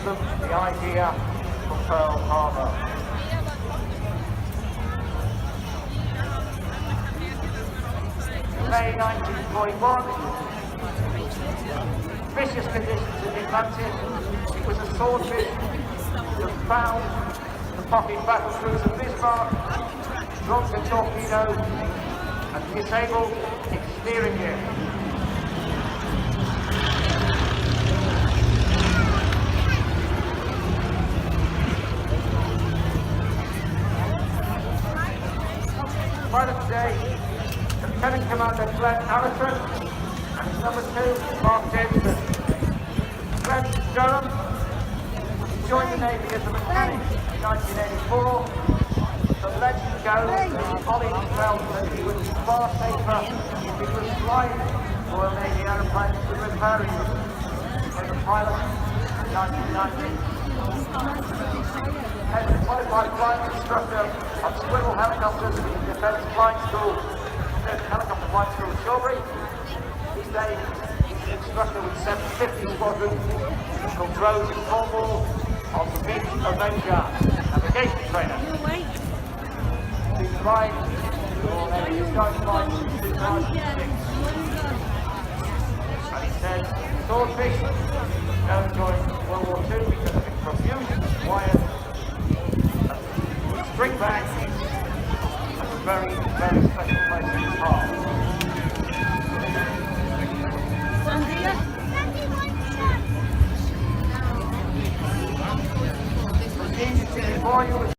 gave them the idea for Pearl Harbor. May 1941, vicious conditions in the Atlantic. It was a swordfish that found the pocket battle cruiser Bismarck, dropped a torpedo and disabled its steering gear. Pilot today, Lieutenant Commander Glenn Allison and his number 2, Mark Jensen. Glenn Durham joined the Navy as a mechanic in 1984. The legend goes that Ollie felt that he would be far safer if he was flying Royal Navy aeroplanes with repairing them. As a pilot in 1990. As a qualified flight instructor on swivel helicopters in Defence Flight School, Helicopter Flight School in Shawbury. These days, he's an instructor with 750 Squadron called Rose in Cornwall on the Beach Avenger navigation trainer. He's flying for Navy Sky Flight since 2006. And he says, swordfish never joined World War II because of its profusion of wires and string bags. That's a very, very special place in his heart. Before you